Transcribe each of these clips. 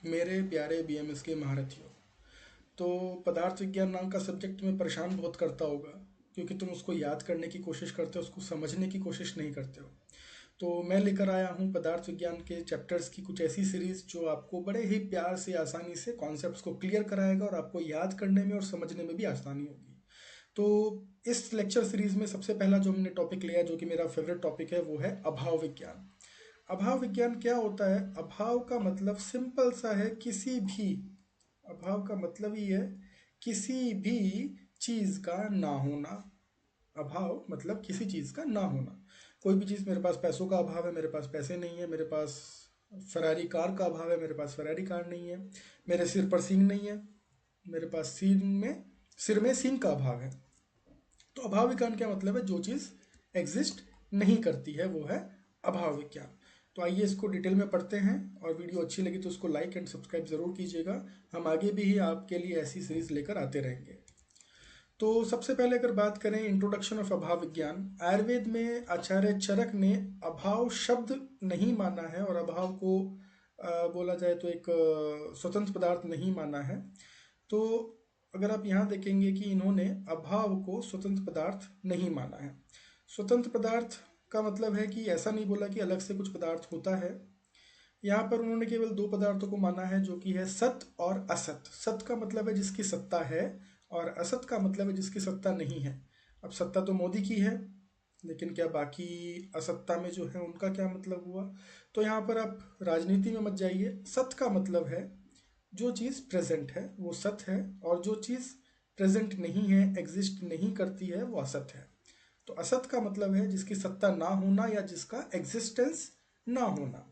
मेरे प्यारे बीएमएस के महारथियों। तो पदार्थ विज्ञान नाम का सब्जेक्ट में परेशान बहुत करता होगा, क्योंकि तुम उसको याद करने की कोशिश करते हो, उसको समझने की कोशिश नहीं करते हो। तो मैं लेकर आया हूँ पदार्थ विज्ञान के चैप्टर्स की कुछ ऐसी सीरीज जो आपको बड़े ही प्यार से आसानी से कॉन्सेप्ट्स को क्लियर कराएगा और आपको याद करने में और समझने में भी आसानी होगी। तो इस लेक्चर सीरीज में सबसे पहला जो हमने टॉपिक लिया, जो कि मेरा फेवरेट टॉपिक है, वो है अभाव विज्ञान। अभाव विज्ञान क्या होता है? अभाव का मतलब सिंपल सा है, किसी भी, अभाव का मतलब ही है किसी भी चीज का ना होना। अभाव मतलब किसी चीज का ना होना। कोई भी चीज, मेरे पास पैसों का अभाव है, मेरे पास पैसे नहीं है। मेरे पास फरारी कार का अभाव है, मेरे पास फरारी कार नहीं है। मेरे सिर पर सींग नहीं है, मेरे पास सिर में सींग का अभाव है। तो अभाव विज्ञान क्या मतलब है? जो चीज एग्जिस्ट नहीं करती है वो है अभाव विज्ञान। तो आइए इसको डिटेल में पढ़ते हैं, और वीडियो अच्छी लगी तो उसको लाइक एंड सब्सक्राइब जरूर कीजिएगा। हम आगे भी आपके लिए ऐसी सीरीज लेकर आते रहेंगे। तो सबसे पहले अगर बात करें इंट्रोडक्शन ऑफ अभाव विज्ञान, आयुर्वेद में आचार्य चरक ने अभाव शब्द नहीं माना है, और अभाव को बोला जाए तो एक स्वतंत्र पदार्थ नहीं माना है। तो अगर आप यहाँ देखेंगे कि इन्होंने अभाव को स्वतंत्र पदार्थ नहीं माना है। स्वतंत्र पदार्थ का मतलब है कि ऐसा नहीं बोला कि अलग से कुछ पदार्थ होता है। यहाँ पर उन्होंने केवल दो पदार्थों को माना है, जो कि है सत और असत। सत का मतलब है जिसकी सत्ता है, और असत का मतलब है जिसकी सत्ता नहीं है। अब सत्ता तो मोदी की है, लेकिन क्या बाकी असत्ता में जो है उनका क्या मतलब हुआ? तो यहाँ पर आप राजनीति में मत जाइए। सत का मतलब है जो चीज़ प्रेजेंट है वो सत है, और जो चीज़ प्रेजेंट नहीं है, एग्जिस्ट नहीं करती है, वो असत है। तो असत का मतलब है जिसकी सत्ता ना होना या जिसका एग्जिस्टेंस ना होना।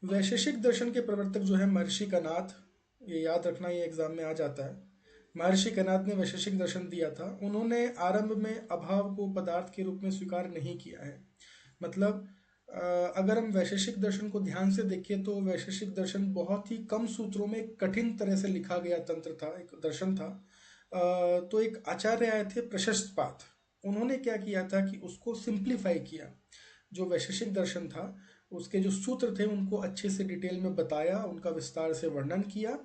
वैशेषिक दर्शन के प्रवर्तक जो है महर्षि कनाद, ये याद रखना, ये एग्जाम में आ जाता है। महर्षि कनाद ने वैशेषिक दर्शन दिया था। उन्होंने आरंभ में अभाव को पदार्थ के रूप में स्वीकार नहीं किया है। मतलब अगर हम वैशेषिक दर्शन को ध्यान से देखें तो वैशेषिक दर्शन बहुत ही कम सूत्रों में कठिन तरह से लिखा गया तंत्र था, एक दर्शन था। तो एक आचार्य आए थे प्रशस्तपाद, उन्होंने क्या किया था कि उसको सिंप्लीफाई किया। जो वैशेषिक दर्शन था उसके जो सूत्र थे उनको अच्छे से डिटेल में बताया, उनका विस्तार से वर्णन किया।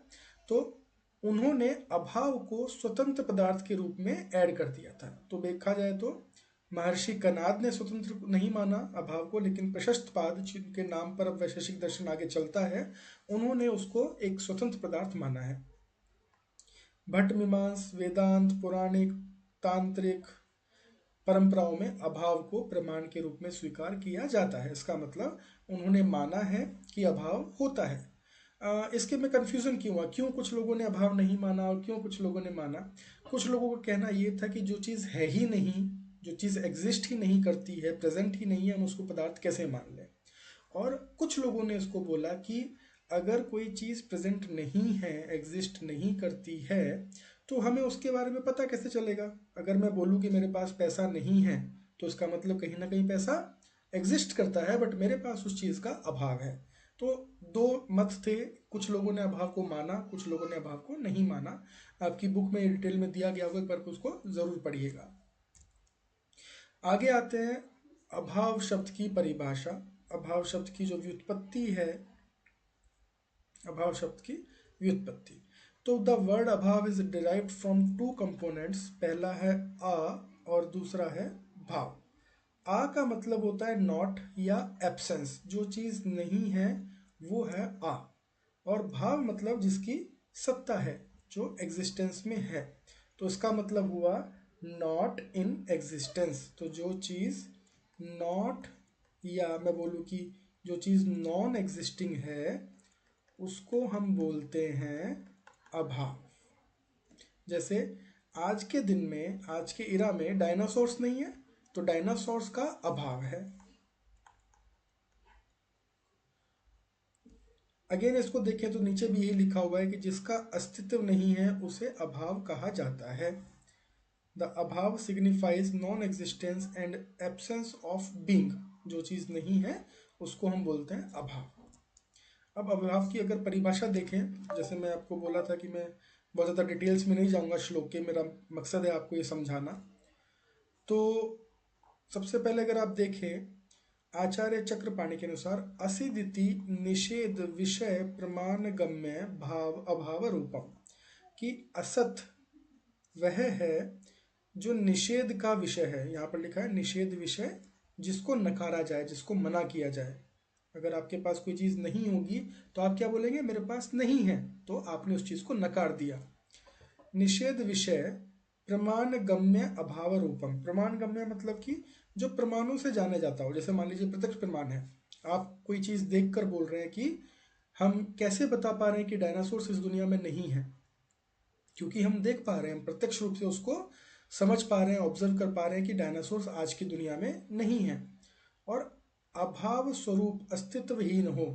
तो उन्होंने अभाव को स्वतंत्र पदार्थ के रूप में ऐड कर दिया था। तो देखा जाए तो महर्षि कनाद ने स्वतंत्र नहीं माना अभाव को, लेकिन प्रशस्तपाद, जिनके नाम पर अब वैशेषिक दर्शन आगे चलता है, उन्होंने उसको एक स्वतंत्र पदार्थ माना है। भट्ट मीमांस, वेदांत, पौराणिक, तांत्रिक परंपराओं में अभाव को प्रमाण के रूप में स्वीकार किया जाता है। इसका मतलब उन्होंने माना है कि अभाव होता है। इसके में कन्फ्यूजन क्यों हुआ? क्यों कुछ लोगों ने अभाव नहीं माना और क्यों कुछ लोगों ने माना? कुछ लोगों का कहना ये था कि जो चीज़ है ही नहीं, जो चीज़ एग्जिस्ट ही नहीं करती है, प्रेजेंट ही नहीं है, हम उसको पदार्थ कैसे मान लें? और कुछ लोगों ने इसको बोला कि अगर कोई चीज़ प्रेजेंट नहीं है, एग्जिस्ट नहीं करती है, तो हमें उसके बारे में पता कैसे चलेगा? अगर मैं बोलूँ कि मेरे पास पैसा नहीं है, तो इसका मतलब कहीं ना कहीं पैसा एग्जिस्ट करता है, बट मेरे पास उस चीज़ का अभाव है। तो दो मत थे, कुछ लोगों ने अभाव को माना, कुछ लोगों ने अभाव को नहीं माना। आपकी बुक में डिटेल में दिया गया होगा, एक बार उसको ज़रूर पढ़िएगा। आगे आते हैं अभाव शब्द की परिभाषा। अभाव शब्द की जो व्युत्पत्ति है, अभाव शब्द की व्युत्पत्ति। तो द वर्ड अभाव is derived from two components. पहला है आ और दूसरा है भाव। आ का मतलब होता है नॉट या एब्सेंस, जो चीज नहीं है वो है आ। और भाव मतलब जिसकी सत्ता है, जो एग्जिस्टेंस में है। तो इसका मतलब हुआ नॉट इन एग्जिस्टेंस। तो जो चीज नॉट, या मैं बोलूँ कि जो चीज नॉन एग्जिस्टिंग है, उसको हम बोलते हैं अभाव। जैसे आज के दिन में, आज के इरा में डायनासोर्स नहीं है, तो डायनासोर्स का अभाव है। अगेन इसको देखें तो नीचे भी यही लिखा हुआ है कि जिसका अस्तित्व नहीं है उसे अभाव कहा जाता है। द अभाव signifies non existence and absence of being. जो चीज नहीं है उसको हम बोलते हैं अभाव। अब अभाव की अगर परिभाषा देखें, जैसे मैं आपको बोला था कि मैं बहुत ज़्यादा डिटेल्स में नहीं जाऊंगा श्लोक के, मेरा मकसद है आपको ये समझाना। तो सबसे पहले अगर आप देखें, आचार्य चक्रपाणि के अनुसार असिदिति निषेध विषय प्रमाण गम्य भाव अभाव रूपम, कि असत वह है जो निषेध का विषय है। यहाँ पर लिखा है निषेध विषय, जिसको नकारा जाए, जिसको मना किया जाए। अगर आपके पास कोई चीज़ नहीं होगी तो आप क्या बोलेंगे, मेरे पास नहीं है, तो आपने उस चीज़ को नकार दिया। निषेध विषय प्रमाण गम्य अभाव रूपम, प्रमाण गम्य मतलब कि जो प्रमाणों से जाने जाता हो। जैसे मान लीजिए प्रत्यक्ष प्रमाण है, आप कोई चीज़ देखकर बोल रहे हैं कि हम कैसे बता पा रहे हैं कि डायनासोर्स इस दुनिया में नहीं है, क्योंकि हम देख पा रहे हैं, हम प्रत्यक्ष रूप से उसको समझ पा रहे हैं, ऑब्जर्व कर पा रहे हैं कि डायनासोर्स आज की दुनिया में नहीं है। और अभाव स्वरूप अस्तित्वहीन हो,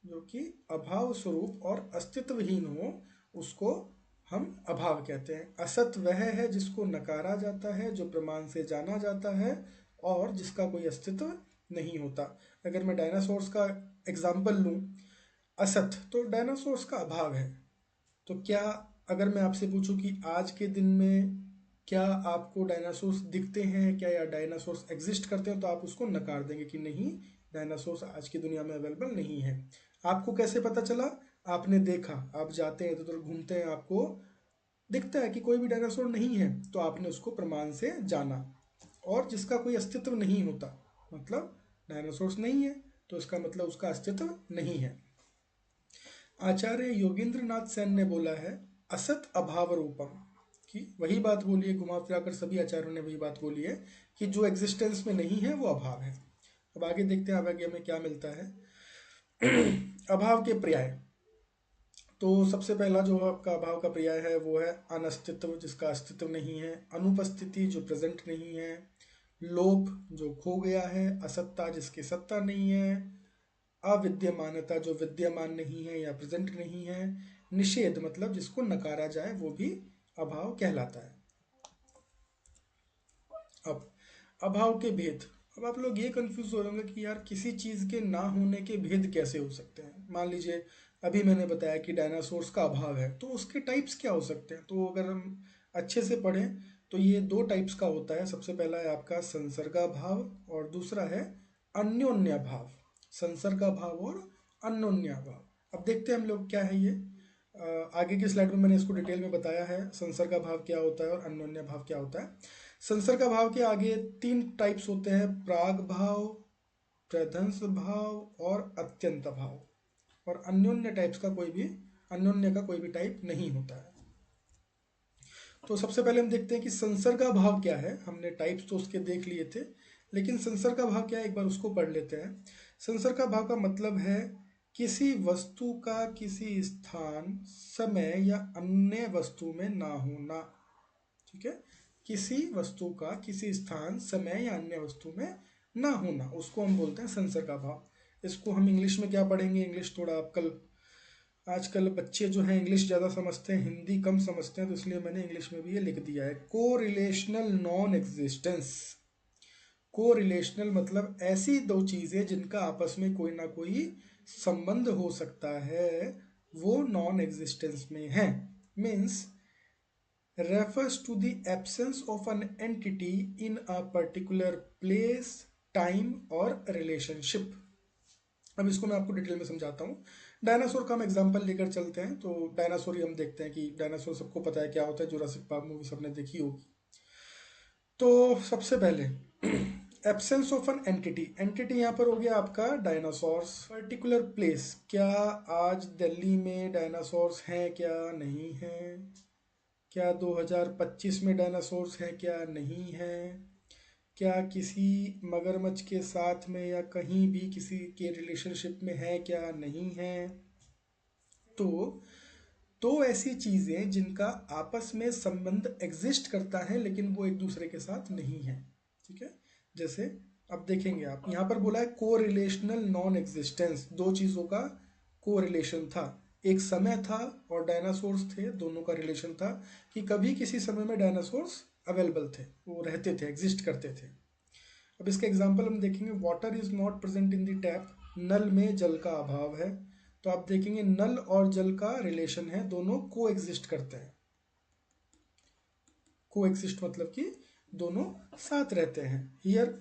जो कि अभाव स्वरूप और अस्तित्वहीन हो, उसको हम अभाव कहते हैं। असत वह है जिसको नकारा जाता है, जो प्रमाण से जाना जाता है और जिसका कोई अस्तित्व नहीं होता। अगर मैं डायनासोर्स का एग्जाम्पल लूँ, असत तो डायनासोर्स का अभाव है। तो क्या अगर मैं आपसे पूछूं कि आज के दिन में क्या आपको डायनासोर्स दिखते हैं क्या, या डायनासोर्स एग्जिस्ट करते हैं, तो आप उसको नकार देंगे कि नहीं, डायनासोर्स आज की दुनिया में अवेलेबल नहीं है। आपको कैसे पता चला, आपने देखा, आप जाते हैं तो घूमते हैं, आपको दिखता है कि कोई भी डायनासोर नहीं है, तो आपने उसको प्रमाण से जाना। और जिसका कोई अस्तित्व नहीं होता, मतलब डायनासोर्स नहीं है, तो इसका मतलब उसका अस्तित्व नहीं है। आचार्य योगेंद्रनाथ सेन ने बोला है असत अभाव रूपम, कि वही बात बोली है, घुमा फिरा कर सभी आचार्यों ने वही बात बोली है कि जो एग्जिस्टेंस में नहीं है वो अभाव है। अब आगे देखते हैं आगे हमें क्या मिलता है। अभाव के पर्याय, तो सबसे पहला जो आपका अभाव का पर्याय है वो है अनस्तित्व, जिसका अस्तित्व नहीं है। अनुपस्थिति, जो प्रेजेंट नहीं है। लोप, जो खो गया है। असत्ता, जिसकी सत्ता नहीं है। अविद्यमानता, जो विद्यमान नहीं है या प्रेजेंट नहीं है। निषेध, मतलब जिसको नकारा जाए, वो भी अभाव कहलाता है। अब अभाव के भेद, अब आप लोग ये कंफ्यूज हो रहे होंगे कि यार किसी चीज़ के ना होने के भेद कैसे हो सकते हैं। मान लीजिए अभी मैंने बताया कि डायनासोर्स का अभाव है, तो उसके टाइप्स क्या हो सकते हैं। तो अगर हम अच्छे से पढ़ें तो ये दो टाइप्स का होता है। सबसे पहला है आपका संसर्गाभाव और दूसरा है अन्योन्या भाव। संसर्गाभाव और अन्योन्या भाव, अब देखते हैं हम लोग क्या है ये। आगे की स्लाइड में मैंने इसको डिटेल में बताया है, संसर्गाभाव क्या होता है और अन्योन्या भाव क्या होता है। संसर्गाभाव के आगे तीन टाइप्स होते हैं, प्राग भाव, प्रध्वंस भाव और अत्यंत भाव। और अन्योन्य टाइप्स का कोई भी, अन्योन्य का कोई भी टाइप नहीं होता है। तो सबसे पहले हम देखते हैं कि संसर्गा भाव क्या है। हमने टाइप्स तो उसके देख लिए थे, लेकिन संसर्गा भाव क्या है एक बार उसको पढ़ लेते हैं। संसर्गा भाव का मतलब है किसी वस्तु का किसी स्थान, समय या अन्य वस्तु में ना होना। ठीक है, किसी वस्तु का किसी स्थान, समय या अन्य वस्तु में ना होना, उसको हम बोलते हैं संसर्गा भाव। इसको हम इंग्लिश में क्या पढ़ेंगे, इंग्लिश थोड़ा आजकल बच्चे जो हैं इंग्लिश ज़्यादा समझते हैं, हिंदी कम समझते हैं, तो इसलिए मैंने इंग्लिश में भी ये लिख दिया है, को रिलेशनल नॉन एग्जिस्टेंस। को रिलेशनल मतलब ऐसी दो चीज़ें जिनका आपस में कोई ना कोई संबंध हो सकता है, वो नॉन एग्जिस्टेंस में है। Means refers to the absence of an entity in a particular place, time और relationship। अब इसको मैं आपको डिटेल में समझाता हूँ। डायनासोर का हम एग्जांपल लेकर चलते हैं। तो डायनासोर ही हम देखते हैं कि डायनासोर सबको पता है क्या होता है, जुरासिक पार्क मूवी सबने देखी होगी। तो सबसे पहले absence of an entity, entity यहाँ पर हो गया आपका डायनासोर्स। पर्टिकुलर प्लेस, क्या आज दिल्ली में डायनासोर्स हैं क्या, नहीं हैं। क्या 2025 में डायनासोर्स हैं क्या, नहीं हैं। क्या किसी मगरमच्छ के साथ में या कहीं भी किसी के रिलेशनशिप में है क्या, नहीं है। तो ऐसी चीज़ें जिनका आपस में संबंध एग्जिस्ट करता है लेकिन वो एक दूसरे के साथ नहीं है। ठीक है, जैसे अब देखेंगे आप, यहाँ पर बोला है को रिलेशनल नॉन एग्जिस्टेंस, दो चीज़ों का को रिलेशन था। एक समय था और डायनासोर्स थे, दोनों का रिलेशन था कि कभी किसी समय में डायनासोर्स अवेलेबल थे, वो रहते थे, एग्जिस्ट करते थे। अब इसका एग्जांपल हम देखेंगे, water is not present in the tap, नल में जल का अभाव है। तो आप देखेंगे नल और जल का रिलेशन है, दोनों को एग्जिस्ट करते हैं। को एग्जिस्ट मतलब कि दोनों साथ रहते हैं। Here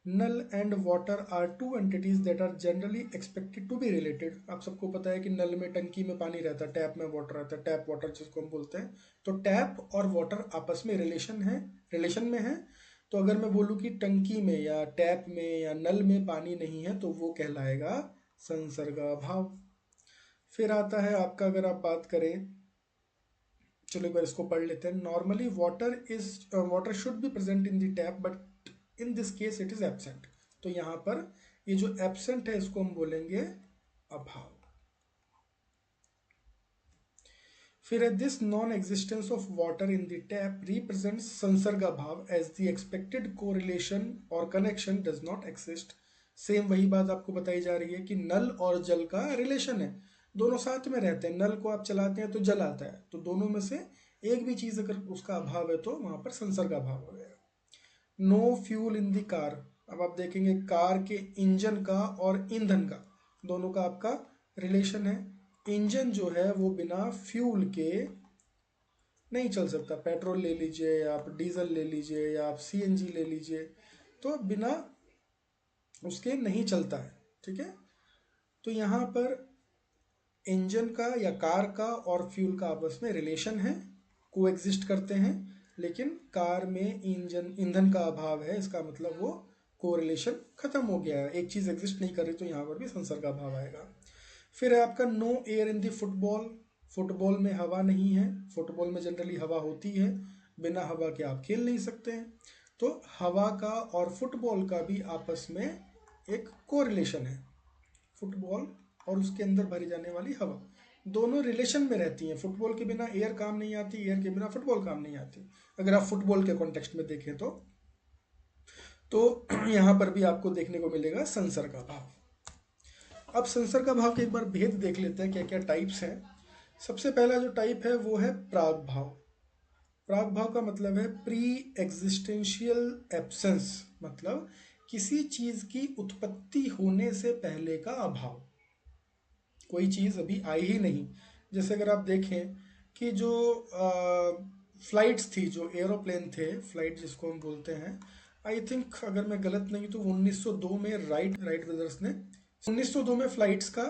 nal and water are two entities that are generally expected to be related. आप सबको पता है कि नल में, टंकी में पानी रहता है, टैप में वाटर रहता है, टैप वाटर जिसको हम बोलते हैं। तो टैप और वाटर आपस में रिलेशन में है। तो अगर मैं बोलूँ कि टंकी में या टैप में या नल में पानी नहीं है तो वो कहलाएगा संसर्गाभाव। फिर आता है आपका, अगर आप बात करें, चलो एक बार इसको पढ़ लेते हैं। Normally water should be present in the tap but in this case it is absent. तो यहाँ पर ये जो एब्सेंट है इसको हम बोलेंगे अभाव। फिर है this non existence of water in the tap represents संसर्गाभाव एज द एक्सपेक्टेड कोरिलेशन और connection does not exist. Same वही बात आपको बताई जा रही है कि नल और जल का रिलेशन है, दोनों साथ में रहते हैं। नल को आप चलाते हैं तो जल आता है, तो दोनों में से एक भी चीज अगर उसका अभाव है तो वहां पर संसर्गाभाव हो गया। No fuel in the car. अब आप देखेंगे कार के इंजन का और ईंधन का, दोनों का आपका रिलेशन है। इंजन जो है वो बिना फ्यूल के नहीं चल सकता। पेट्रोल ले लीजिए या आप डीजल ले लीजिए या आप सीएनजी ले लीजिए, तो बिना उसके नहीं चलता है। ठीक है, तो यहाँ पर इंजन का या कार का और फ्यूल का आपस में रिलेशन है, को एग्जिस्ट करते हैं। लेकिन कार में इंजन ईंधन का अभाव है, इसका मतलब वो कोरिलेशन खत्म हो गया है, एक चीज एग्जिस्ट नहीं कर रही, तो यहाँ पर भी संसर्ग का अभाव आएगा। फिर है आपका no air in the football. Football में हवा नहीं है। फुटबॉल में जनरली हवा होती है, बिना हवा के आप खेल नहीं सकते हैं। तो हवा का और फुटबॉल का भी आपस में एक कोरिलेशन है। फुटबॉल और उसके अंदर भरी जाने वाली हवा दोनों रिलेशन में रहती हैं। फुटबॉल के बिना एयर काम नहीं आती, एयर के बिना फुटबॉल काम नहीं आती, अगर आप फुटबॉल के कॉन्टेक्स्ट में देखें तो यहाँ पर भी आपको देखने को मिलेगा संसर्ग का भाव। अब संसर्ग का भाव के एक बार भेद देख लेते हैं, क्या क्या टाइप्स हैं। सबसे पहला जो टाइप है वो है प्राग भाव। प्राग भाव का मतलब है प्री एग्जिस्टेंशियल एब्सेंस, मतलब किसी चीज की उत्पत्ति होने से पहले का अभाव। कोई चीज अभी आई ही नहीं। जैसे अगर आप देखें कि जो फ्लाइट्स थी, जो एरोप्लेन थे, फ्लाइट जिसको हम बोलते हैं, आई थिंक अगर मैं गलत नहीं तो 1902 में राइट ब्रदर्स ने 1902 में फ्लाइट्स का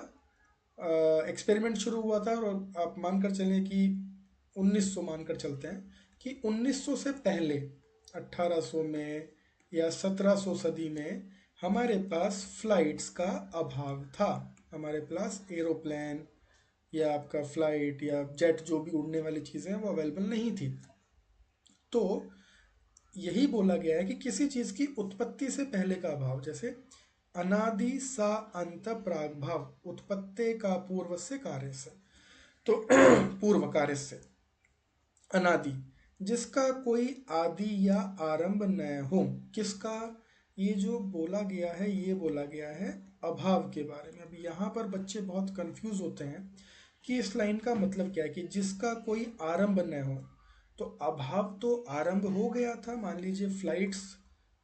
एक्सपेरिमेंट शुरू हुआ था। और आप मानकर चलें कि 1900 मानकर चलते हैं कि 1900 से पहले 1800 में या 1700 सदी में हमारे पास फ्लाइट्स का अभाव था। हमारे पास एरोप्लेन या आपका फ्लाइट या जेट जो भी उड़ने वाली चीज़ें हैं वो अवेलेबल नहीं थी। तो यही बोला गया है कि किसी चीज़ की उत्पत्ति से पहले का अभाव, जैसे अनादि सा अंत प्राग भाव, उत्पत्ति का पूर्व से कार्य से, तो पूर्व कार्य से अनादि, जिसका कोई आदि या आरंभ न हो। किसका? ये जो बोला गया है ये बोला गया है अभाव के बारे में। अभी यहाँ पर बच्चे बहुत कंफ्यूज होते हैं कि इस लाइन का मतलब क्या है कि जिसका कोई आरंभ न हो। तो अभाव तो आरंभ हो गया था। मान लीजिए फ्लाइट्स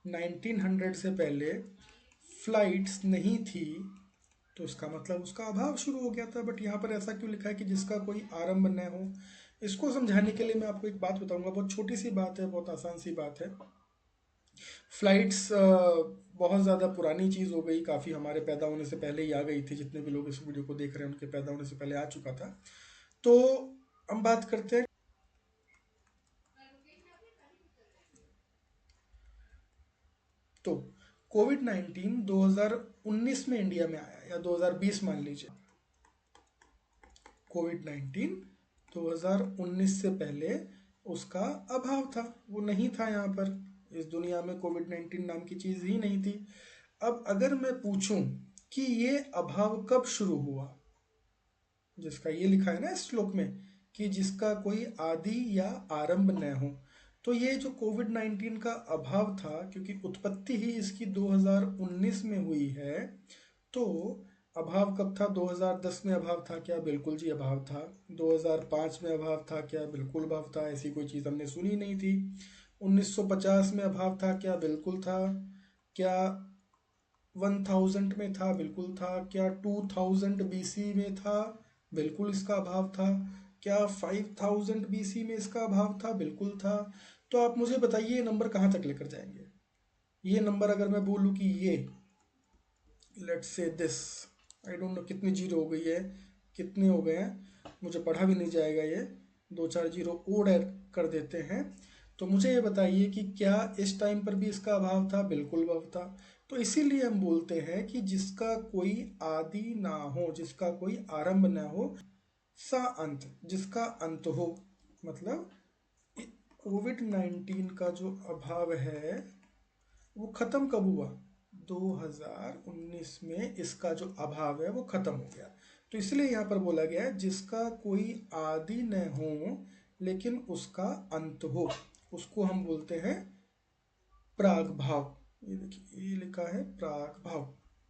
1900 से पहले फ्लाइट्स नहीं थी, तो इसका मतलब उसका अभाव शुरू हो गया था। बट यहाँ पर ऐसा क्यों लिखा है कि जिसका कोई आरंभ न हो? इसको समझाने के लिए मैं आपको एक बात बताऊंगा, बहुत छोटी सी बात है, बहुत आसान सी बात है। फ्लाइट्स बहुत ज़्यादा पुरानी चीज़ हो गई, काफ़ी हमारे पैदा होने से पहले ही आ गई थी। जितने भी लोग इस वीडियो को देख रहे हैं उनके पैदा होने से पहले आ चुका था। तो हम बात करते हैं, तो कोविड-19 2019 में इंडिया में आया, या 2020 मान लीजिए। कोविड-19 2019 से पहले उसका अभाव था, वो नहीं था। यहाँ पर इस दुनिया में कोविड-19 नाम की चीज़ ही नहीं थी। अब अगर मैं पूछूं कि ये अभाव कब शुरू हुआ, जिसका ये लिखा है ना इस श्लोक में कि जिसका कोई आदि या आरंभ न हो, तो ये जो कोविड-19 का अभाव था, क्योंकि उत्पत्ति ही इसकी 2019 में हुई है, तो अभाव कब था? 2010 में अभाव था क्या? बिल्कुल जी अभाव था। 2005 में अभाव था क्या? बिल्कुल अभाव था, ऐसी कोई चीज़ हमने सुनी नहीं थी। 1950 में अभाव था क्या? बिल्कुल था। क्या 1000 में था? बिल्कुल था। क्या 2000 बीसी में था? बिल्कुल इसका अभाव था। क्या 5000 बीसी में इसका अभाव था? बिल्कुल था। तो आप मुझे बताइए ये नंबर कहाँ तक लेकर जाएंगे? ये नंबर अगर मैं बोलूँ कि ये, let's say this, I don't know कितनी जीरो हो गई है, कितने हो गए हैं, मुझे पढ़ा भी नहीं जाएगा ये, दो चार जीरो और ऐड कर देते हैं। तो मुझे ये बताइए कि क्या इस टाइम पर भी इसका अभाव था? बिल्कुल अभाव था। तो इसीलिए हम बोलते हैं कि जिसका कोई आदि ना हो, जिसका कोई आरंभ ना हो, सा अंत, जिसका अंत हो। मतलब कोविड 19 का जो अभाव है वो खत्म कब हुआ? 2019 में इसका जो अभाव है वो खत्म हो गया। तो इसलिए यहाँ पर बोला गया है जिसका कोई आदि न हो लेकिन उसका अंत हो, उसको हम बोलते हैं प्राग भाव। ये देखिए ये लिखा है प्राग भाव।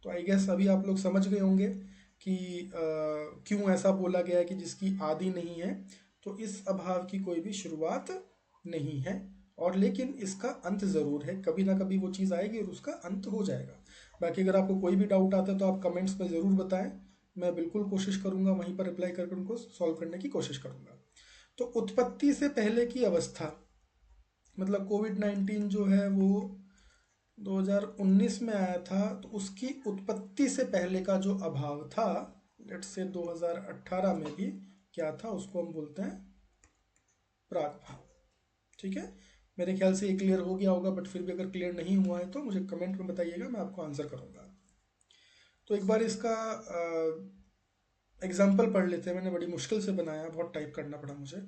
तो आई गेस अभी आप लोग समझ गए होंगे कि क्यों ऐसा बोला गया है कि जिसकी आदि नहीं है। तो इस अभाव की कोई भी शुरुआत नहीं है, और लेकिन इसका अंत ज़रूर है, कभी ना कभी वो चीज़ आएगी और उसका अंत हो जाएगा। बाकी अगर आपको कोई भी डाउट आता है तो आप कमेंट्स में ज़रूर बताएं, मैं बिल्कुल कोशिश करूंगा वहीं पर रिप्लाई करके उनको सॉल्व करने की कोशिश करूंगा। तो उत्पत्ति से पहले की अवस्था, मतलब कोविड 19 जो है वो 2019 में आया था, तो उसकी उत्पत्ति से पहले का जो अभाव था, लेट्स से 2018 में भी क्या था, उसको हम बोलते हैं प्राग भाव। ठीक है, मेरे ख्याल से ये क्लियर हो गया होगा, बट फिर भी अगर क्लियर नहीं हुआ है तो मुझे कमेंट में बताइएगा, मैं आपको आंसर करूंगा। तो एक बार इसका एग्जाम्पल पढ़ लेते हैं। मैंने बड़ी मुश्किल से बनाया, बहुत टाइप करना पड़ा मुझे।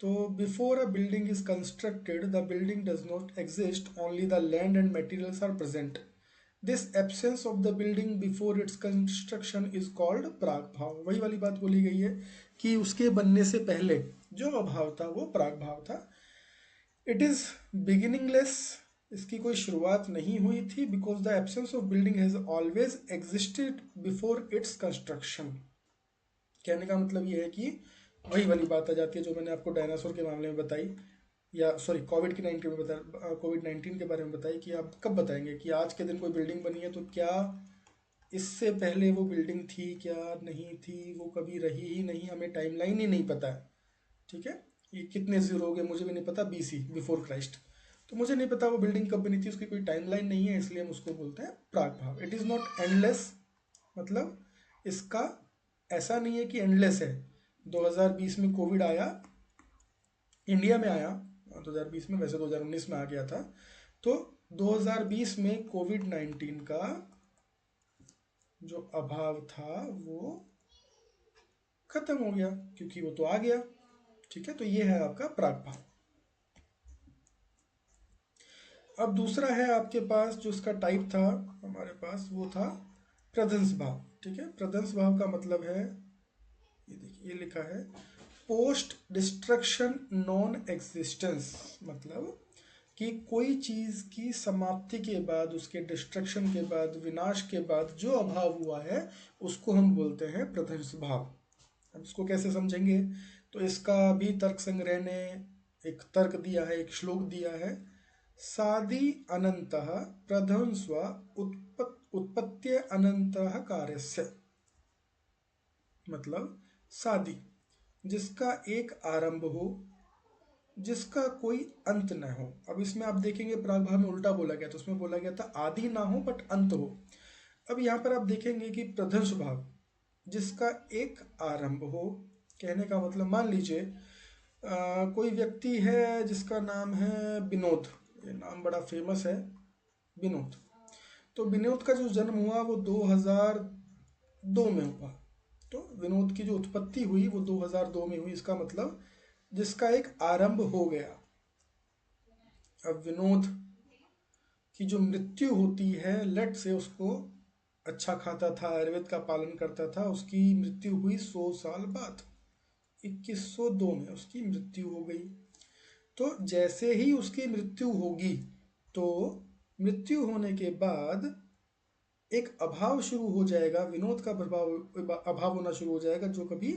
तो before a building is constructed the building does not exist, only the land and materials are present. This absence of the building before its construction is called प्राग भाव। वही वाली बात बोली गई है कि उसके बनने से पहले जो अभाव था वो प्राग भाव था। इट इज बिगिनिंगलेस, इसकी कोई शुरुआत नहीं हुई थी, because the absence of building has always existed before its construction. कहने का मतलब ये है कि वही वाली बात आ जाती है जो मैंने आपको डायनासोर के मामले में बताई, या सॉरी कोविड 19 में बता, कोविड 19 के बारे में बताई कि आप कब बताएंगे कि आज के दिन कोई बिल्डिंग बनी है, तो क्या इससे पहले वो बिल्डिंग थी, क्या नहीं थी, वो कभी रही ही नहीं, हमें टाइमलाइन ही नहीं पता है। ठीक है, ये कितने जीरो हो गए मुझे भी नहीं पता, बीसी, बिफोर क्राइस्ट। तो मुझे नहीं पता वो बिल्डिंग कब बनी थी, उसकी कोई टाइमलाइन नहीं है, इसलिए हम उसको बोलते हैं प्राग भाव। इट इज़ नॉट एंडलेस, मतलब इसका ऐसा नहीं है कि एंडलेस है। 2020 में कोविड आया, इंडिया में आया 2020 में, वैसे 2019 में आ गया था। तो 2020 में कोविड 19 का जो अभाव था वो खत्म हो गया, क्योंकि वो तो आ गया। ठीक है, तो ये है आपका प्राग भाव। अब दूसरा है आपके पास, जो इसका टाइप था हमारे पास, वो था प्रध्वंस भाव। ठीक है, प्रध्वंस भाव का मतलब है, ये देखिए ये लिखा है पोस्ट डिस्ट्रक्शन नॉन एग्जिस्टेंस। मतलब कि कोई चीज की समाप्ति के बाद, उसके डिस्ट्रक्शन के बाद, विनाश के बाद जो अभाव हुआ है उसको हम बोलते हैं प्रध्वंस भाव। अब इसको कैसे समझेंगे? तो इसका भी तर्क संग्रह ने एक तर्क दिया है, एक श्लोक दिया है। सादि अनंतः प्रध्वंस्व उत्पत्ति अनंतः कार्यस्य। मतलब सादि, जिसका एक आरंभ हो, जिसका कोई अंत न हो। अब इसमें आप देखेंगे प्राग भाव में उल्टा बोला गया, तो उसमें बोला गया था आदि ना हो बट अंत हो। अब यहाँ पर आप देखेंगे कि प्रध्वंस भाव, जिसका एक आरंभ हो, कहने का मतलब मान लीजिए कोई व्यक्ति है जिसका नाम है विनोद, ये नाम बड़ा फेमस है, विनोद। तो विनोद का जो जन्म हुआ वो 2002 में हुआ। तो विनोद की जो उत्पत्ति हुई वो 2002 में हुई, इसका मतलब जिसका एक आरंभ हो गया। अब विनोद की जो मृत्यु होती है, लेट से उसको अच्छा खाता था, आयुर्वेद का पालन करता था, उसकी मृत्यु हुई 100 साल बाद, 2102 में उसकी मृत्यु हो गई। तो जैसे ही उसकी मृत्यु होगी, तो मृत्यु होने के बाद एक अभाव शुरू हो जाएगा, विनोद का प्रभाव अभाव होना शुरू हो जाएगा, जो कभी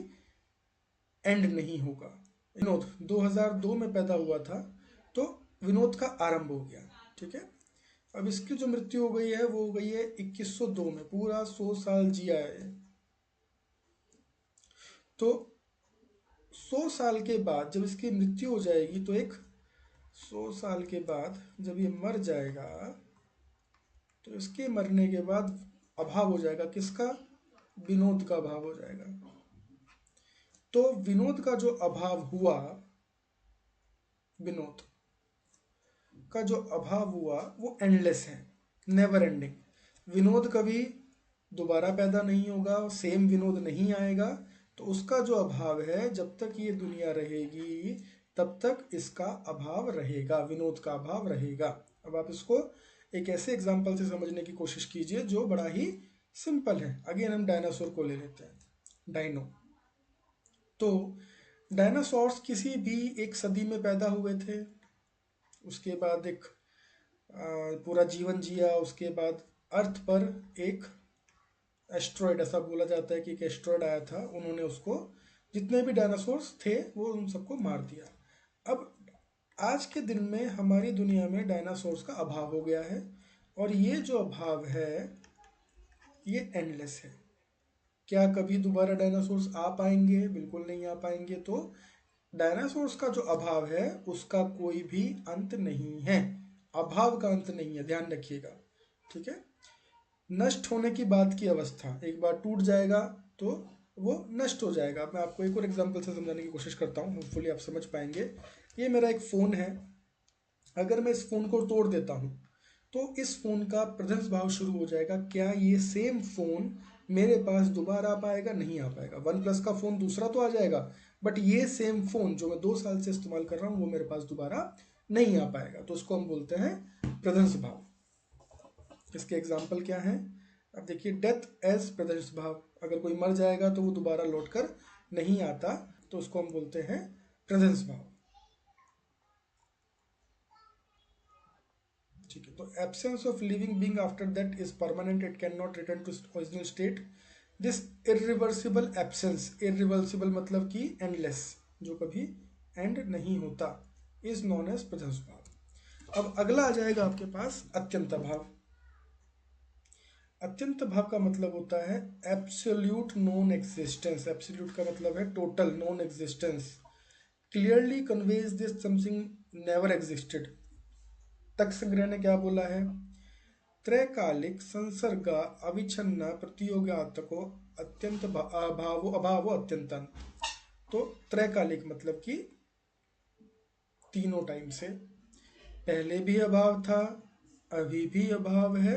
एंड नहीं होगा। विनोद 2002 में पैदा हुआ था, तो विनोद का आरंभ हो गया। ठीक है, अब इसकी जो मृत्यु हो गई है वो हो गई है 2102 में, पूरा 100 साल जिया है। तो 100 साल के बाद जब इसकी मृत्यु हो जाएगी, तो एक 100 साल के बाद जब ये मर जाएगा, तो इसके मरने के बाद अभाव हो जाएगा किसका? विनोद का अभाव हो जाएगा। तो विनोद का जो अभाव हुआ, विनोद का जो अभाव हुआ वो एंडलेस है, नेवर एंडिंग। विनोद कभी दोबारा पैदा नहीं होगा, सेम विनोद नहीं आएगा। तो उसका जो अभाव है, जब तक ये दुनिया रहेगी तब तक इसका अभाव रहेगा, विनोद का अभाव रहेगा। अब आप इसको एक ऐसे एग्जाम्पल से समझने की कोशिश कीजिए जो बड़ा ही सिंपल है। अगेन हम डायनासोर को ले लेते हैं, डायनो। तो डायनासोर्स किसी भी एक सदी में पैदा हुए थे, उसके बाद एक पूरा जीवन जिया, उसके बाद अर्थ पर एक एस्ट्रॉयड, ऐसा बोला जाता है कि एक एस्ट्रॉयड आया था, उन्होंने उसको, जितने भी डायनासोर्स थे वो उन सबको मार दिया। अब आज के दिन में हमारी दुनिया में डायनासोर्स का अभाव हो गया है, और ये जो अभाव है ये एंडलेस है। क्या कभी दोबारा डायनासोर्स आ पाएंगे? बिल्कुल नहीं आ पाएंगे। तो डायनासोर्स का जो अभाव है उसका कोई भी अंत नहीं है, अभाव का अंत नहीं है, ध्यान रखिएगा, ठीक है। नष्ट होने की बात की अवस्था, एक बार टूट जाएगा तो वो नष्ट हो जाएगा। मैं आपको एक और एग्जांपल से समझाने की कोशिश करता हूँ, होपफुली आप समझ पाएंगे। ये मेरा एक फ़ोन है, अगर मैं इस फ़ोन को तोड़ देता हूँ तो इस फ़ोन का प्रध्वंस भाव शुरू हो जाएगा। क्या ये सेम फ़ोन मेरे पास दोबारा आ पाएगा? नहीं आ पाएगा। वन प्लस का फ़ोन दूसरा तो आ जाएगा, बट ये सेम फ़ोन जो मैं 2 साल से इस्तेमाल कर रहा हूँ वो मेरे पास दोबारा नहीं आ पाएगा। तो उसको हम बोलते हैं प्रध्वंस भाव। इसके एग्जाम्पल क्या हैं? अब देखिए, डेथ एज प्रध्वंस भाव, अगर कोई मर जाएगा तो वो दोबारा लौट कर नहीं आता, तो उसको हम बोलते हैं प्रध्वंस भाव। ठीक है। तो absence of living being after that is permanent, it can not return to original state. This irreversible absence, irreversible मतलब कि एंडलेस, जो कभी एंड नहीं होता, इज नॉन एज प्रध्वंस भाव। अब अगला आ जाएगा आपके पास अत्यंत भाव। अत्यंत भाव का मतलब होता है एब्सोल्यूट नॉन एग्जिस्टेंस। एब्सोल्यूट का मतलब है total non existence. Clearly conveys this something never existed. तक संग्रह ने क्या बोला है? त्रैकालिक संसर्ग अविच्छिन्न प्रतियोगात्मको अत्यंत अभाव अभाव अत्यंतन। तो त्रैकालिक मतलब कि तीनों टाइम से, पहले भी अभाव था, अभी भी अभाव है,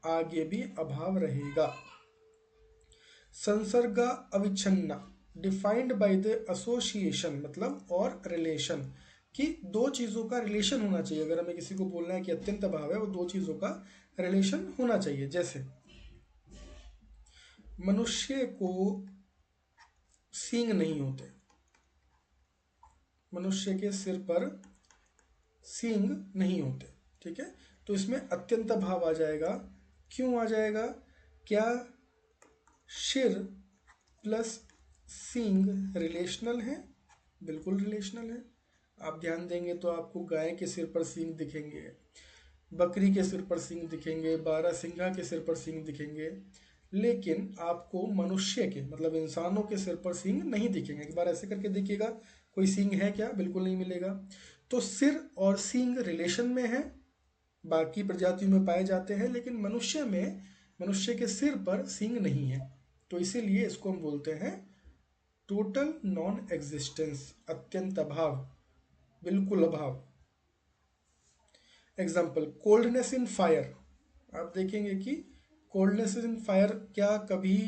आगे भी अभाव रहेगा। संसर्ग अविच्छिन्न डिफाइंड बाय द एसोसिएशन, मतलब और रिलेशन, कि दो चीज़ों का रिलेशन होना चाहिए। अगर हमें किसी को बोलना है कि अत्यंत अभाव है, वो दो चीज़ों का रिलेशन होना चाहिए। जैसे मनुष्य को सींग नहीं होते, मनुष्य के सिर पर सींग नहीं होते, ठीक है, तो इसमें अत्यंत भाव आ जाएगा। क्यों आ जाएगा? क्या सिर प्लस सींग रिलेशनल है? बिल्कुल रिलेशनल है। आप ध्यान देंगे तो आपको गाय के सिर पर सींग दिखेंगे, बकरी के सिर पर सींग दिखेंगे, बारहसिंगा के सिर पर सींग दिखेंगे, लेकिन आपको मनुष्य के मतलब इंसानों के सिर पर सींग नहीं दिखेंगे। एक बार ऐसे करके देखिएगा, कोई सींग है क्या? बिल्कुल नहीं मिलेगा। तो सिर और सींग रिलेशन में है, बाकी प्रजातियों में पाए जाते हैं, लेकिन मनुष्य में, मनुष्य के सिर पर सींग नहीं है। तो इसीलिए इसको हम बोलते हैं टोटल नॉन एग्जिस्टेंस, अत्यंत अभाव, बिल्कुल अभाव। Example, coldness in fire. आप देखेंगे कि कोल्डनेस इन फायर, क्या कभी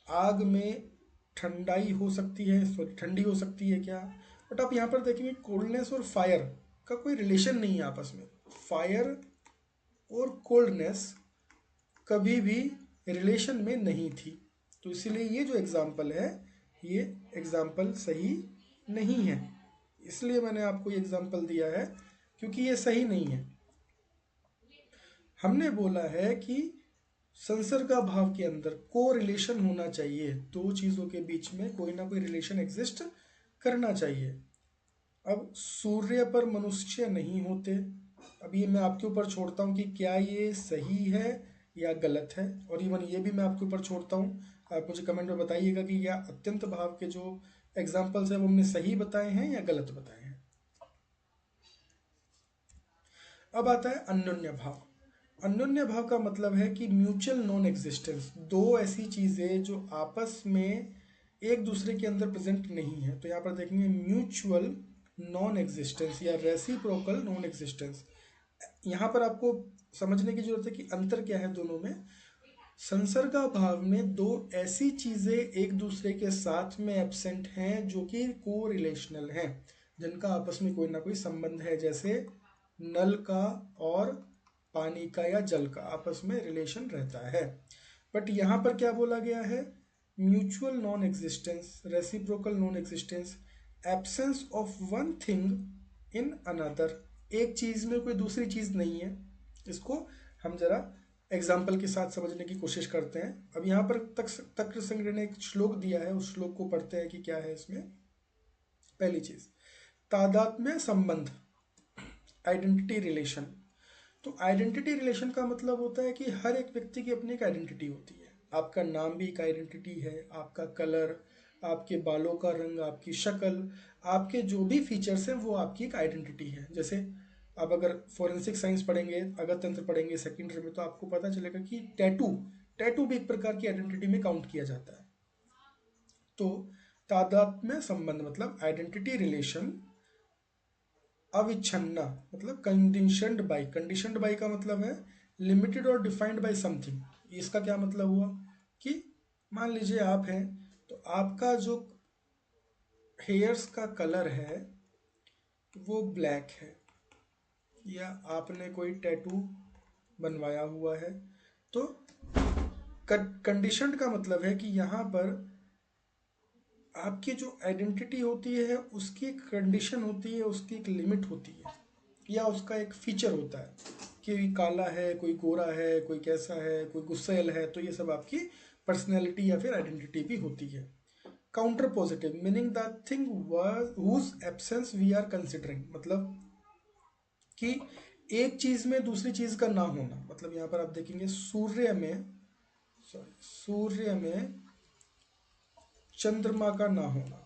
आग में ठंडाई हो सकती है, सॉरी ठंडी हो सकती है क्या? बट आप यहाँ पर देखेंगे कोल्डनेस और फायर का कोई रिलेशन नहीं है आपस में। फायर और कोल्डनेस कभी भी रिलेशन में नहीं थी। तो इसीलिए ये जो एग्जाम्पल है ये एग्जाम्पल सही नहीं है। इसलिए मैंने आपको ये एग्जाम्पल दिया है क्योंकि ये सही नहीं है। हमने बोला है कि संसर्ग भाव के अंदर को रिलेशन होना चाहिए, दो चीज़ों के बीच में कोई ना कोई रिलेशन एग्जिस्ट करना चाहिए। अब सूर्य पर मनुष्य नहीं होते। अब ये मैं आपके ऊपर छोड़ता हूँ कि क्या ये सही है या गलत है, और इवन ये भी मैं आपके ऊपर छोड़ता हूँ, आप मुझे कमेंट में बताइएगा कि या अत्यंत भाव के जो एग्जाम्पल्स हैं वो हमने सही बताए हैं या गलत बताए हैं। अब आता है अन्योन्य भाव। अन्योन्य भाव का मतलब है कि म्यूचुअल नॉन एग्जिस्टेंस, दो ऐसी चीजें जो आपस में एक दूसरे के अंदर प्रेजेंट नहीं है। तो यहाँ पर देखेंगे म्यूचुअल नॉन एग्जिस्टेंस या रेसिप्रोकल नॉन एग्जिस्टेंस। यहाँ पर आपको समझने की जरूरत है कि अंतर क्या है दोनों में। संसर्गाभाव में दो ऐसी चीजें एक दूसरे के साथ में एब्सेंट हैं जो कि को रिलेशनल हैं, जिनका आपस में कोई ना कोई संबंध है, जैसे नल का और पानी का या जल का आपस में रिलेशन रहता है। बट यहाँ पर क्या बोला गया है, mutual non existence, reciprocal non existence, absence of one thing in another, एक चीज में कोई दूसरी चीज नहीं है। इसको हम जरा एग्जाम्पल के साथ समझने की कोशिश करते हैं। अब यहाँ पर तक्र संग्रह ने एक श्लोक दिया है, उस श्लोक को पढ़ते हैं कि क्या है इसमें। पहली चीज, तादात्म्य संबंध, आइडेंटिटी रिलेशन। तो आइडेंटिटी रिलेशन का मतलब होता है कि हर एक व्यक्ति की अपनी एक आइडेंटिटी होती है। आपका नाम भी एक आइडेंटिटी है, आपका कलर, आपके बालों का रंग, आपकी शक्ल, आपके जो भी फीचर्स हैं वो आपकी एक आइडेंटिटी है। जैसे अब अगर फोरेंसिक साइंस पढ़ेंगे, अगर तंत्र पढ़ेंगे सेकेंडरी में, तो आपको पता चलेगा कि टैटू टैटू भी एक प्रकार की आइडेंटिटी में काउंट किया जाता है। तो तादात्म्य संबंध मतलब आइडेंटिटी रिलेशन। अविच्छिन्न मतलब कंडीशनड बाई, कंडीशनड बाई का मतलब है लिमिटेड और डिफाइंड बाई समथिंग। इसका क्या मतलब हुआ कि मान लीजिए आप हैं, तो आपका जो हेयर्स का कलर है वो ब्लैक है, या आपने कोई टैटू बनवाया हुआ है। तो कंडीशनड का मतलब है कि यहाँ पर आपकी जो आइडेंटिटी होती है उसकी एक कंडीशन होती है, उसकी एक लिमिट होती है, या उसका एक फीचर होता है कि काला है, कोई गोरा है, कोई कैसा है, कोई गुस्सैल है। तो ये सब आपकी पर्सनैलिटी या फिर आइडेंटिटी भी होती है। Counter positive meaning that thing whose absence we are considering, मतलब कि एक चीज में दूसरी चीज का ना होना। मतलब यहाँ पर आप देखेंगे सूर्य में चंद्रमा का ना होना।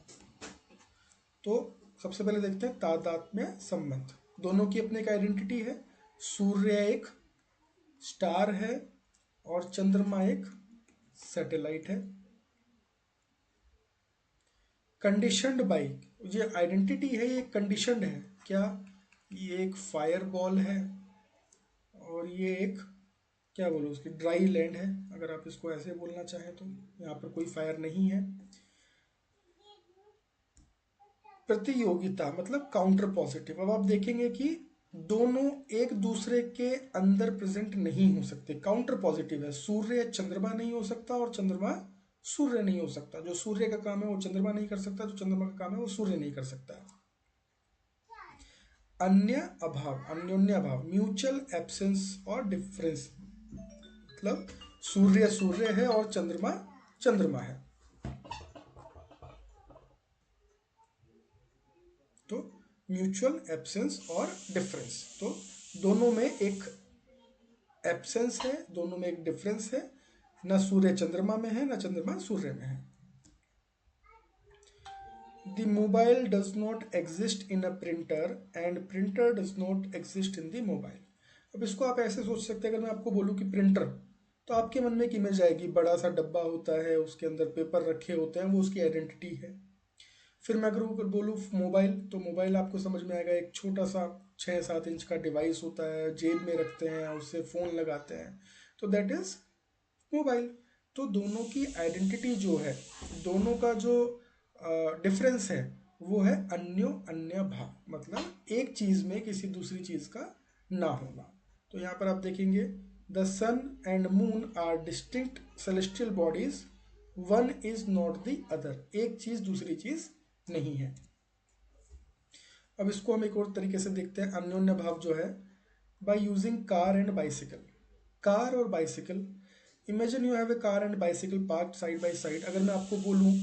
तो सबसे पहले देखते हैं तादात्म्य संबंध। दोनों की अपनी एक आइडेंटिटी है, सूर्य एक स्टार है और चंद्रमा एक सैटेलाइट है। कंडीशनड बाई, ये आइडेंटिटी है, ये कंडीशनड है। क्या, ये एक फायर बॉल है और ये एक क्या बोलो उसकी ड्राई लैंड है, अगर आप इसको ऐसे बोलना चाहें तो। यहाँ पर कोई फायर नहीं है। प्रतियोगिता मतलब काउंटर पॉजिटिव। अब आप देखेंगे कि दोनों एक दूसरे के अंदर प्रेजेंट नहीं हो सकते, काउंटर पॉजिटिव है। सूर्य चंद्रमा नहीं हो सकता और चंद्रमा सूर्य नहीं हो सकता। जो सूर्य का काम है वो चंद्रमा नहीं कर सकता, जो चंद्रमा का काम है वो सूर्य नहीं कर सकता। अन्य अभाव, अन्योन्य अभाव, म्यूचुअल एब्सेंस और डिफरेंस, मतलब सूर्य सूर्य है और चंद्रमा चंद्रमा है। तो म्यूचुअल एब्सेंस और डिफरेंस, तो दोनों में एक एब्सेंस है, दोनों में एक डिफरेंस है। ना सूर्य चंद्रमा में है, ना चंद्रमा सूर्य में है। The mobile does not exist in a printer and printer does not exist in the mobile. अब इसको आप ऐसे सोच सकते हैं, अगर मैं आपको बोलूँ कि प्रिंटर, तो आपके मन में एक इमेज आएगी, बड़ा सा डब्बा होता है, उसके अंदर पेपर रखे होते हैं, वो उसकी आइडेंटिटी है। फिर मैं अगर बोलूँ मोबाइल, तो मोबाइल आपको समझ में आएगा, एक छोटा सा 6-7 इंच का डिवाइस होता है, जेब में रखते हैं, उससे फ़ोन लगाते हैं, तो दैट इज़ मोबाइल। तो दोनों की आइडेंटिटी जो है, दोनों का जो डिफरेंस है वो है अन्य भाव, मतलब एक चीज़ में किसी दूसरी चीज़ का ना होना। तो यहाँ पर आप देखेंगे the sun and moon are distinct celestial bodies, one is not the other, एक चीज़ दूसरी चीज़ नहीं है। अब इसको हम एक और तरीके से देखते हैं, अन्योन्य भाव जो है, by using car and bicycle. Car और bicycle, imagine you have a car and bicycle parked side by side. अगर मैं आपको बोलूँ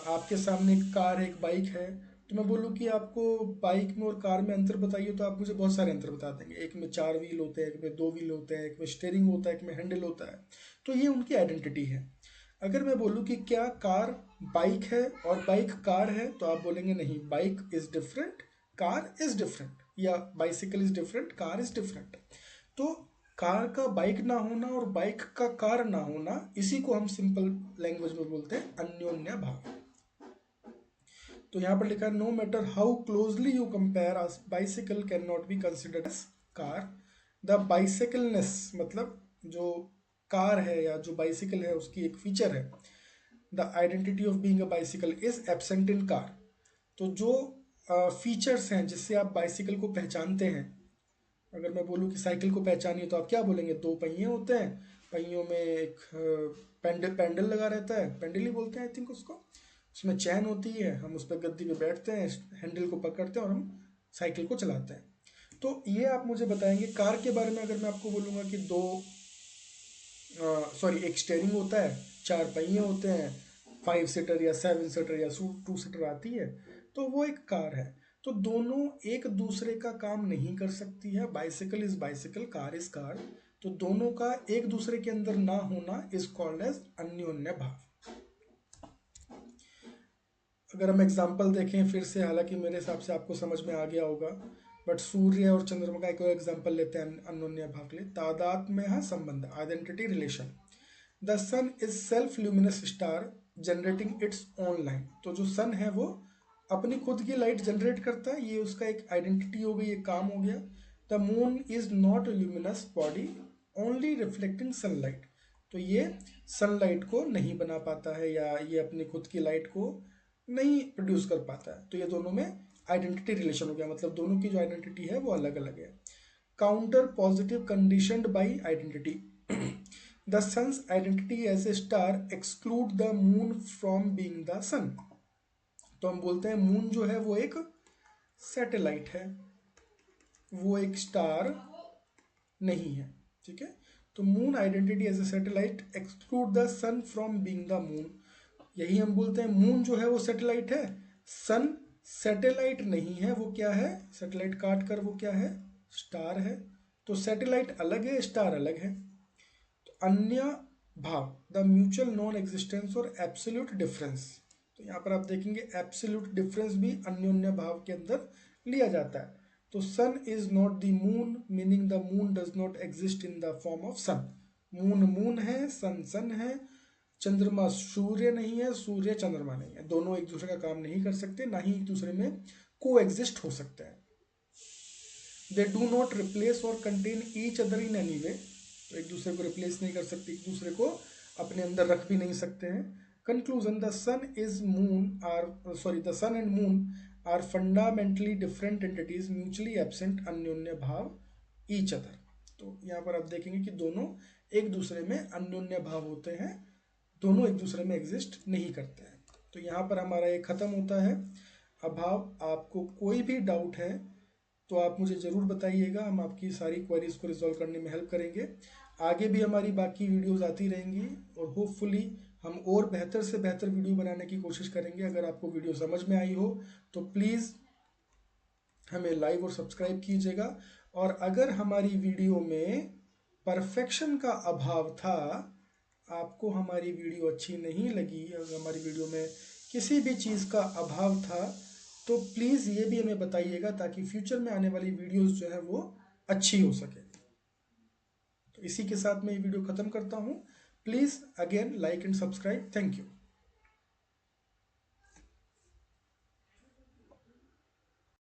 आपके सामने एक कार है, एक बाइक है, तो मैं बोलूँ कि आपको बाइक में और कार में अंतर बताइए, तो आप मुझे बहुत सारे अंतर बता देंगे। एक में 4 व्हील होते हैं, एक में 2 व्हील होते हैं, एक में स्टेयरिंग होता है, एक में हैंडल होता है। तो ये उनकी आइडेंटिटी है। अगर मैं बोलूँ कि क्या कार बाइक है और बाइक कार है, तो आप बोलेंगे नहीं, bike is different, car is different. या bicycle is different, car is different. तो कार का बाइक ना होना और बाइक का कार ना होना, इसी को हम सिंपल लैंग्वेज में बोलते हैं अन्योन्य भाव। तो यहाँ पर लिखा है no matter how closely you compare us bicycle can not be considered as car. The bicycleness मतलब जो कार है या जो बाइसिकल है उसकी एक फीचर है, the identity of being a bicycle is absent in car. तो जो फीचर्स हैं जिससे आप बाइसिकल को पहचानते हैं, अगर मैं बोलूँ कि साइकिल को पहचानिए तो आप क्या बोलेंगे, दो पहिए होते हैं, पहियों में एक पैंडल लगा रहता है, पैंडल ही बोलते हैं आई थिंक उसको, उसमें चैन होती है, हम उस पर गद्दी पे बैठते हैं, हैंडल को पकड़ते हैं और हम साइकिल को चलाते हैं। तो ये आप मुझे बताएंगे। कार के बारे में अगर मैं आपको बोलूँगा कि एक स्टेयरिंग होता है, चार पहिए होते हैं, 5 सीटर या 7 सीटर या 2 सीटर आती है, तो वो एक कार है। तो दोनों एक दूसरे का काम नहीं कर सकती है। Bicycle is bicycle, car is car. तो दोनों का एक दूसरे के अंदर ना होना इज कॉल्ड एज अन्योन्य भाव। अगर हम एग्जाम्पल देखें फिर से, हालांकि मेरे हिसाब से आपको समझ में आ गया होगा, बट सूर्य और चंद्रमा का एक और एग्जाम्पल लेते हैं अन्योन्य भाव के लिए। तादात्म्य संबंध, identity relation. The sun is self luminous star generating its own light. तो जो सन है वो अपनी खुद की लाइट जनरेट करता है, ये उसका एक आइडेंटिटी हो गई, एक काम हो गया। The moon is not luminous body only reflecting sunlight. तो ये सनलाइट को नहीं बना पाता है या ये अपनी खुद की लाइट को नहीं प्रोड्यूस कर पाता है। तो ये दोनों में आइडेंटिटी रिलेशन हो गया, मतलब दोनों की जो आइडेंटिटी है वो अलग अलग है। Counter positive conditioned by identity. The sun's identity as a star exclude the moon from being the sun. तो हम बोलते हैं मून जो है वो एक सैटेलाइट है, वो एक स्टार नहीं है, ठीक है। तो moon identity as a satellite exclude the sun from being the moon. यही हम बोलते हैं मून जो है वो सैटेलाइट है, सन सैटेलाइट नहीं है। वो क्या है, सैटेलाइट काट कर वो क्या है, स्टार है। तो सैटेलाइट अलग है, स्टार अलग है। तो अन्य भाव, द म्यूचुअल नॉन एग्जिस्टेंस और एब्सोल्यूट डिफरेंस। तो यहाँ पर आप देखेंगे एब्सोल्यूट डिफरेंस भी अन्योन्य भाव के अंदर लिया जाता है। तो sun is not the moon, meaning the moon does not exist in the form of sun. Moon moon है, सन सन है। चंद्रमा सूर्य नहीं है, सूर्य चंद्रमा नहीं है। दोनों एक दूसरे का काम नहीं कर सकते, ना ही एक दूसरे में को एग्जिस्ट हो सकते हैं। दे डू नॉट रिप्लेस और contain each other in any way. तो एक दूसरे को रिप्लेस नहीं कर सकते, एक दूसरे को अपने अंदर रख भी नहीं सकते हैं। Conclusion, the sun is moon or sorry the sun and moon are fundamentally different entities mutually absent अन्योन्य भाव ईच अदर। तो यहाँ पर आप देखेंगे कि दोनों एक दूसरे में अन्योन्य भाव होते हैं, दोनों एक दूसरे में एग्जिस्ट नहीं करते हैं। तो यहाँ पर हमारा ये खत्म होता है अभाव। आपको कोई भी डाउट है तो आप मुझे ज़रूर बताइएगा, हम आपकी सारी क्वेरीज को रिजॉल्व करने में हेल्प करेंगे। आगे भी हमारी बाकी वीडियोस आती रहेंगी और होपफुली हम और बेहतर से बेहतर वीडियो बनाने की कोशिश करेंगे। अगर आपको वीडियो समझ में आई हो तो प्लीज़ हमें लाइक और सब्सक्राइब कीजिएगा। और अगर हमारी वीडियो में परफेक्शन का अभाव था, आपको हमारी वीडियो अच्छी नहीं लगी, अगर हमारी वीडियो में किसी भी चीज़ का अभाव था, तो प्लीज़ ये भी हमें बताइएगा ताकि फ्यूचर में आने वाली वीडियोस जो है वो अच्छी हो सके। तो इसी के साथ मैं ये वीडियो ख़त्म करता हूँ। Please again like and subscribe. Thank you.